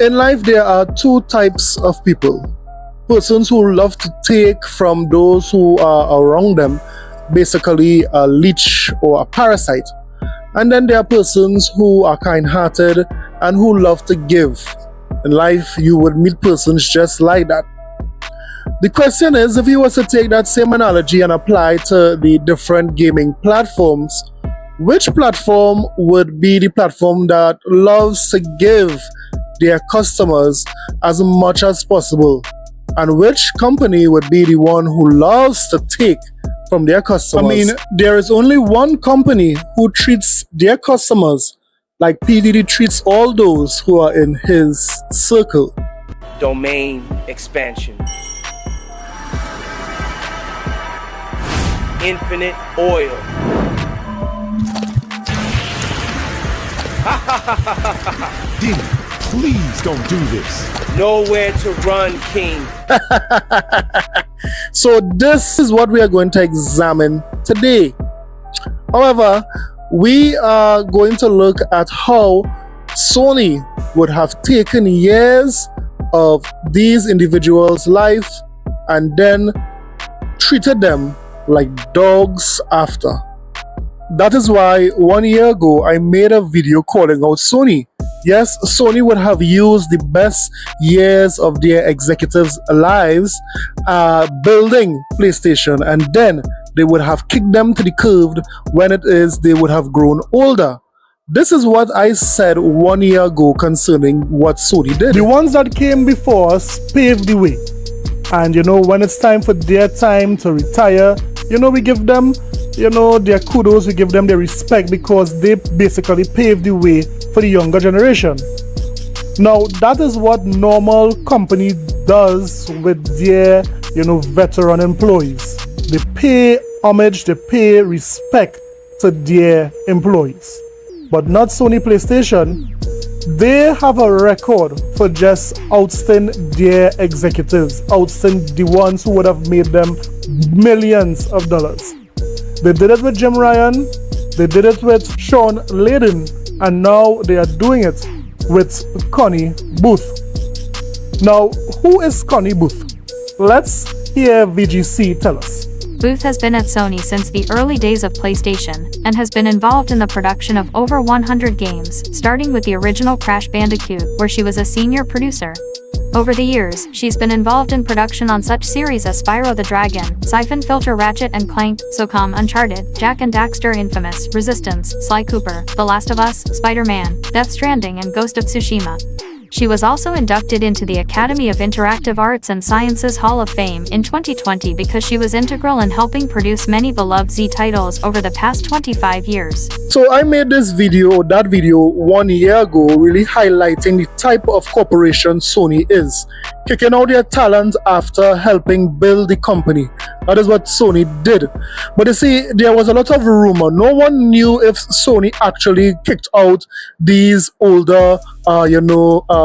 In life, there are two types of people: persons who love to take from those who are around them, basically a leech or a parasite. And then there are persons who are kind hearted and who love to give. In life, you would meet persons just like that. The question is, if you were to take that same analogy and apply to the different gaming platforms, which platform would be the platform that loves to give their customers as much as possible? And which company would be the one who loves to take from their customers? I mean, there is only one company who treats their customers like P. Diddy treats all those who are in his circle. Domain expansion. Infinite oil. Diddy, please don't do this. Nowhere to run, King. So this is what we are going to examine today. However, we are going to look at how Sony would have taken years of these individuals' life and then treated them like dogs after. That is why 1 year ago I made a video calling out Sony. Yes, Sony would have used the best years of their executives' lives building PlayStation, and then they would have kicked them to the curb when it is they would have grown older. This is what I said 1 year ago concerning what Sony did. The ones that came before us paved the way. And when it's time for their time to retire, we give them, their kudos, we give them their respect because they basically paved the way for the younger generation. Now, that is what normal company does with their, veteran employees. They pay homage, they pay respect to their employees. But not Sony PlayStation. They have a record for just ousting their executives, ousting the ones who would have made them millions of dollars. They did it with Jim Ryan, they did it with Sean Layden, and now they are doing it with Connie Booth. Now, who is Connie Booth? Let's hear VGC tell us. Booth has been at Sony since the early days of PlayStation, and has been involved in the production of over 100 games, starting with the original Crash Bandicoot, where she was a senior producer. Over the years, she's been involved in production on such series as Spyro the Dragon, Siphon Filter Ratchet and Clank, SOCOM Uncharted, Jak and Daxter Infamous, Resistance, Sly Cooper, The Last of Us, Spider-Man, Death Stranding and Ghost of Tsushima. She was also inducted into the Academy of Interactive Arts and Sciences Hall of Fame in 2020 because she was integral in helping produce many beloved Z titles over the past 25 years. So I made this video, that video 1 year ago, really highlighting the type of corporation Sony is, kicking out their talent after helping build the company. That is what Sony did. But you see, there was a lot of rumor. No one knew if Sony actually kicked out these older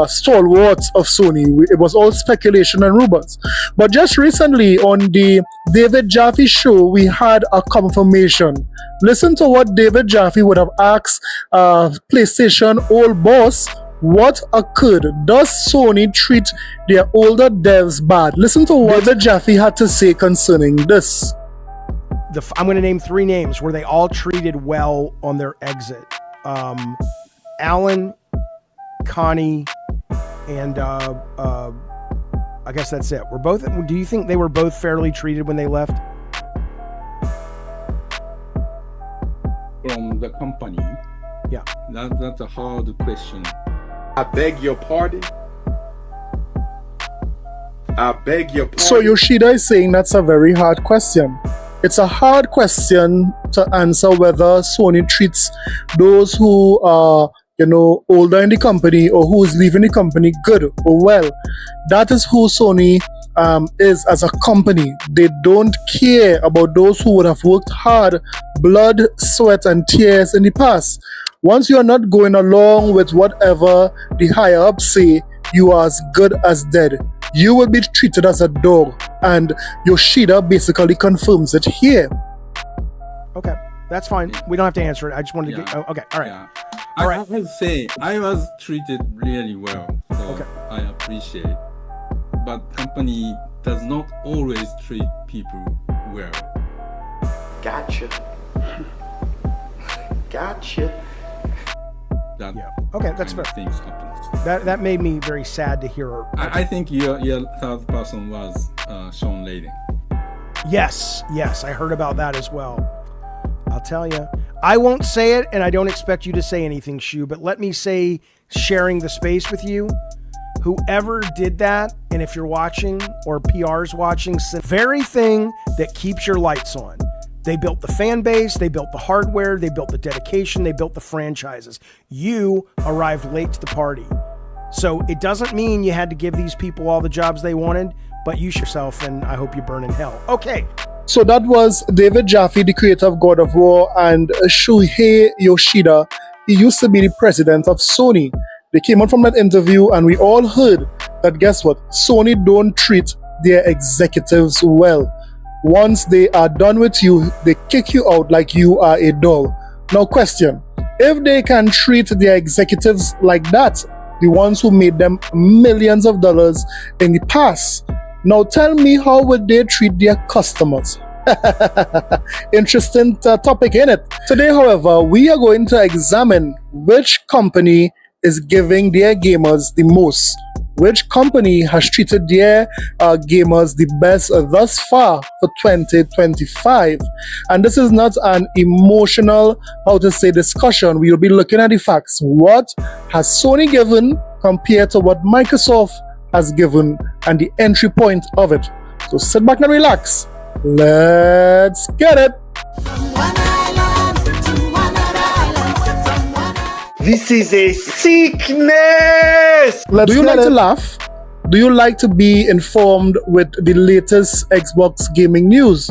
stalwarts of Sony. It was all speculation and rumors. But just recently on the David Jaffe show, we had a confirmation. Listen to what David Jaffe would have asked PlayStation old boss. What occurred? Does Sony treat their older devs bad? Listen to what David Jaffe had to say concerning this. I'm going to name 3 names where they all treated well on their exit. Alan, Connie, and I guess that's it. Do you think they were both fairly treated when they left? From the company? Yeah. That's a hard question. I beg your pardon? I beg your pardon? So Yoshida is saying that's a very hard question. It's a hard question to answer whether Sony treats those who are older in the company or who is leaving the company good or well. That is who Sony is as a company. They don't care about those who would have worked hard, blood, sweat and tears in the past. Once you are not going along with whatever the higher ups say, you are as good as dead. You will be treated as a dog, and Yoshida basically confirms it here. Okay, that's fine. We don't have to answer it. I just wanted to get... okay, all right. Yeah. All right. I would say I was treated really well. So. Okay. appreciate. But company does not always treat people well. Gotcha. Gotcha. That Yeah. Okay, that's kind fair. of things happens. That made me very sad to hear. I think your third person was Sean Layden. Yes, I heard about that as well. I'll tell you. I won't say it, and I don't expect you to say anything, Shu, but let me say, sharing the space with you, whoever did that, and if you're watching or PR's watching, it's the very thing that keeps your lights on. They built the fan base, they built the hardware, they built the dedication, they built the franchises. You arrived late to the party. So it doesn't mean you had to give these people all the jobs they wanted, but you yourself, and I hope you burn in hell. Okay. So that was David Jaffe, the creator of God of War, and Shuhei Yoshida. He used to be the president of Sony. They came on from that interview and we all heard that, guess what? Sony don't treat their executives well. Once they are done with you, they kick you out like you are a doll. Now question, if they can treat their executives like that, the ones who made them millions of dollars in the past, now tell me, how would they treat their customers? Interesting topic, ain't it? Today, however, we are going to examine which company is giving their gamers the most. Which company has treated their gamers the best thus far for 2025? And this is not an emotional, discussion. We will be looking at the facts. What has Sony given compared to what Microsoft has given and the entry point of it? So sit back and relax. Let's get it. This is a sickness! Do you like to laugh? Do you like to be informed with the latest Xbox gaming news?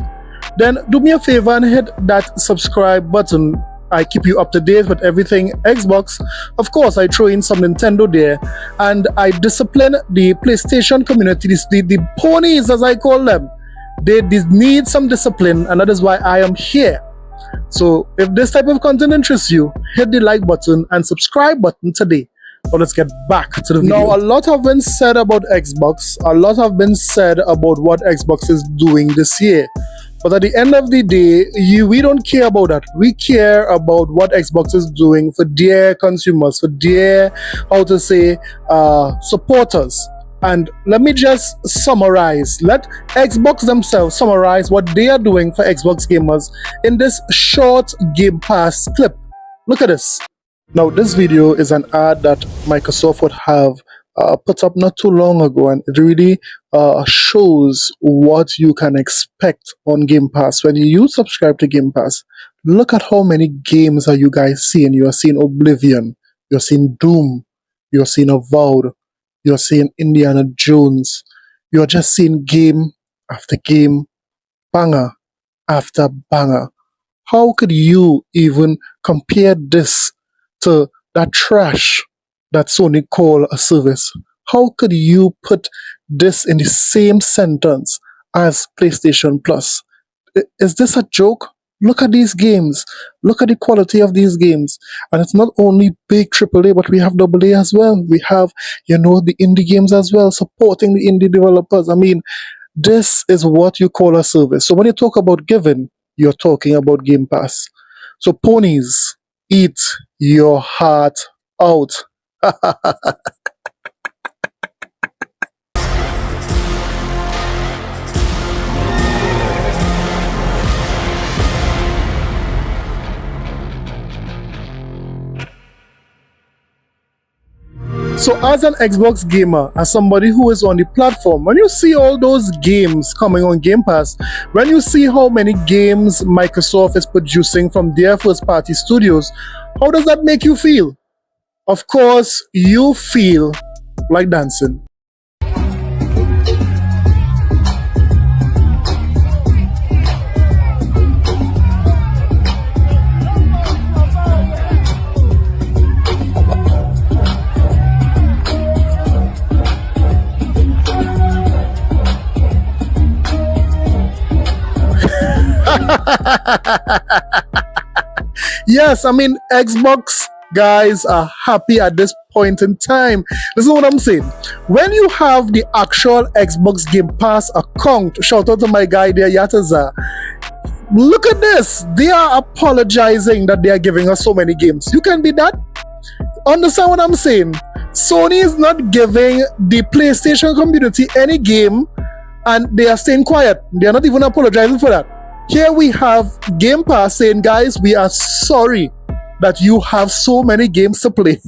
Then do me a favor and hit that subscribe button. I keep you up to date with everything Xbox. Of course, I throw in some Nintendo there, and I discipline the PlayStation community, the ponies as I call them. They need some discipline, and that is why I am here. So if this type of content interests you, hit the like button and subscribe button today. But let's get back to the video. Now, a lot have been said about Xbox. A lot have been said about what Xbox is doing this year. But at the end of the day, we don't care about that. We care about what Xbox is doing for their consumers, for their, supporters. And let me just summarize. Let Xbox themselves summarize what they are doing for Xbox gamers in this short Game Pass clip. Look at this. Now, this video is an ad that Microsoft would have put up not too long ago, and it really shows what you can expect on Game Pass. When you subscribe to Game Pass, look at how many games are you guys seeing. You are seeing Oblivion, you're seeing Doom, you're seeing Avowed, you're seeing Indiana Jones. You're just seeing game after game, banger after banger. How could you even compare this to that trash that Sony call a service? How could you put this in the same sentence as PlayStation Plus? Is this a joke? Look at these games. Look at the quality of these games. And it's not only big AAA, but we have AA as well. We have, the indie games as well, supporting the indie developers. I mean, this is what you call a service. So when you talk about giving, you're talking about Game Pass. So ponies, eat your heart out. So as an Xbox gamer, as somebody who is on the platform, when you see all those games coming on Game Pass, when you see how many games Microsoft is producing from their first party studios, how does that make you feel? Of course, you feel like dancing. Yes, I mean, Xbox guys are happy at this point in time. Listen to what I'm saying. When you have the actual Xbox Game Pass account, shout out to my guy there, Yataza. Look at this. They are apologizing that they are giving us so many games. You can be that. Understand what I'm saying? Sony is not giving the PlayStation community any game and they are staying quiet. They are not even apologizing for that. Here we have Game Pass saying, guys, we are sorry that you have so many games to play.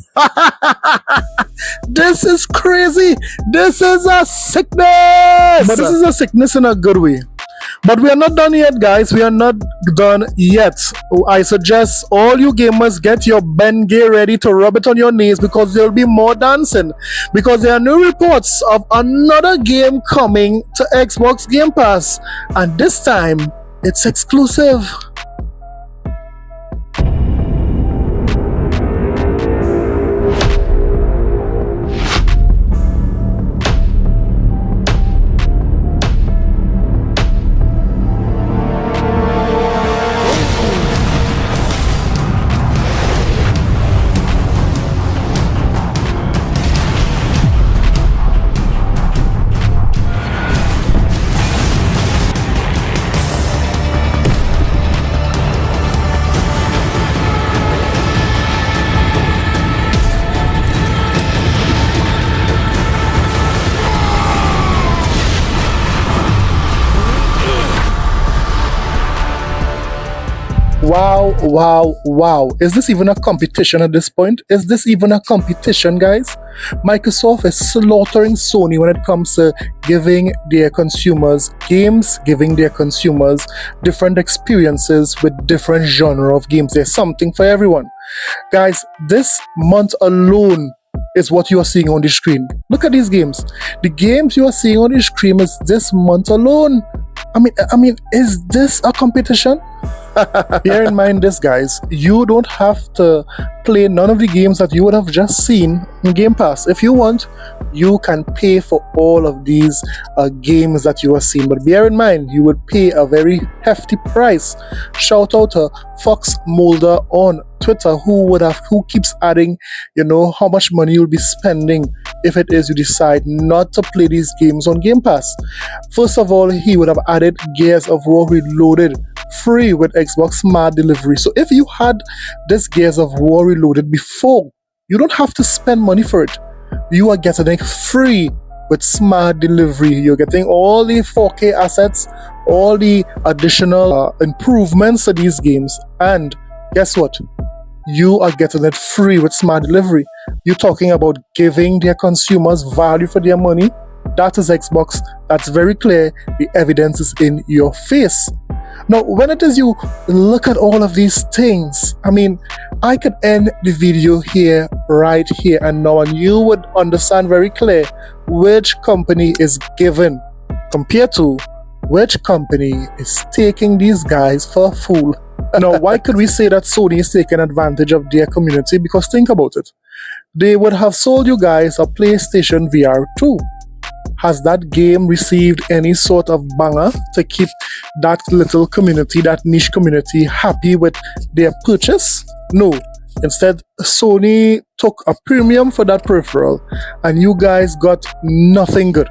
This is crazy. This is a sickness. But this is a sickness in a good way. But we are not done yet, guys. We are not done yet. I suggest all you gamers get your Bengay ready to rub it on your knees because there will be more dancing. Because there are new reports of another game coming to Xbox Game Pass. And this time, it's exclusive. Wow. Is this even a competition at this point? Is this even a competition, guys? Microsoft is slaughtering Sony when it comes to giving their consumers games, giving their consumers different experiences with different genre of games. There's something for everyone. Guys, this month alone is what you are seeing on the screen. Look at these games. The games you are seeing on the screen is this month alone. I mean, is this a competition? Bear in mind this, guys. You don't have to play none of the games that you would have just seen in Game Pass. If you want, you can pay for all of these games that you are seeing. But bear in mind, you would pay a very hefty price. Shout out to Fox Mulder on Twitter who keeps adding, how much money you'll be spending if it is you decide not to play these games on Game Pass. First of all, he would have added Gears of War Reloaded free with Xbox Smart Delivery. So if you had this Gears of War Reloaded before, you don't have to spend money for it. You are getting it free with Smart Delivery. You're getting all the 4K assets, all the additional improvements to these games. And guess what? You are getting it free with Smart Delivery. You're talking about giving their consumers value for their money. That is Xbox. That's very clear. The evidence is in your face. Now, when it is you look at all of these things, I could end the video here, right here and now, and you would understand very clear which company is given compared to which company is taking these guys for a fool. Now, why could we say that Sony is taking advantage of their community? Because think about it. They would have sold you guys a PlayStation VR 2. Has that game received any sort of banger to keep that little community, that niche community, happy with their purchase? No. Instead, Sony took a premium for that peripheral and you guys got nothing good.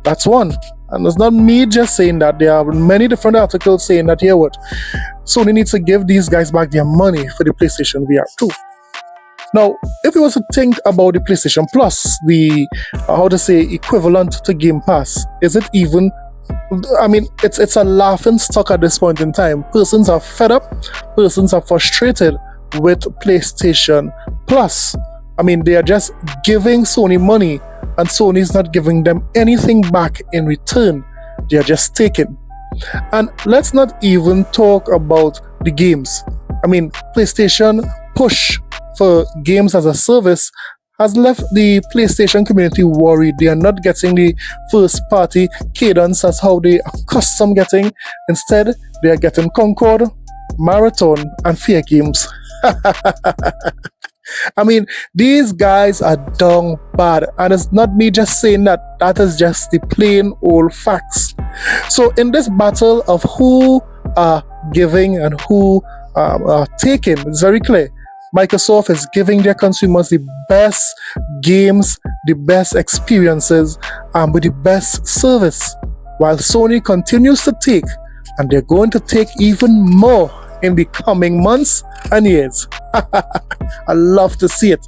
That's one. And it's not me just saying that. There are many different articles saying that, here what? Sony needs to give these guys back their money for the PlayStation VR 2. Now, if you was to think about the PlayStation Plus, the, equivalent to Game Pass, is it even, it's a laughing stock at this point in time. Persons are fed up, persons are frustrated with PlayStation Plus. They are just giving Sony money and Sony is not giving them anything back in return. They are just taking. And let's not even talk about the games. PlayStation push for games as a service has left the PlayStation community worried. They are not getting the first party cadence as how they are accustomed getting. Instead, they are getting Concord, Marathon, and Fair Games. These guys are down bad, and it's not me just saying that. That is just the plain old facts. So in this battle of who are giving and who are taking, it's very clear. Microsoft is giving their consumers the best games, the best experiences, and with the best service, while Sony continues to take, and they're going to take even more in the coming months and years. I love to see it.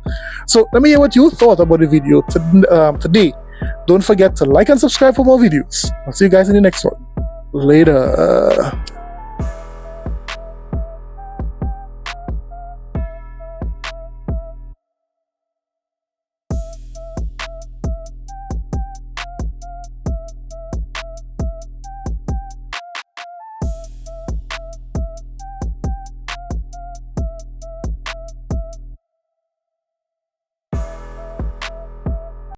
So let me hear what you thought about the video today. Don't forget to like and subscribe for more videos. I'll see you guys in the next one. Later.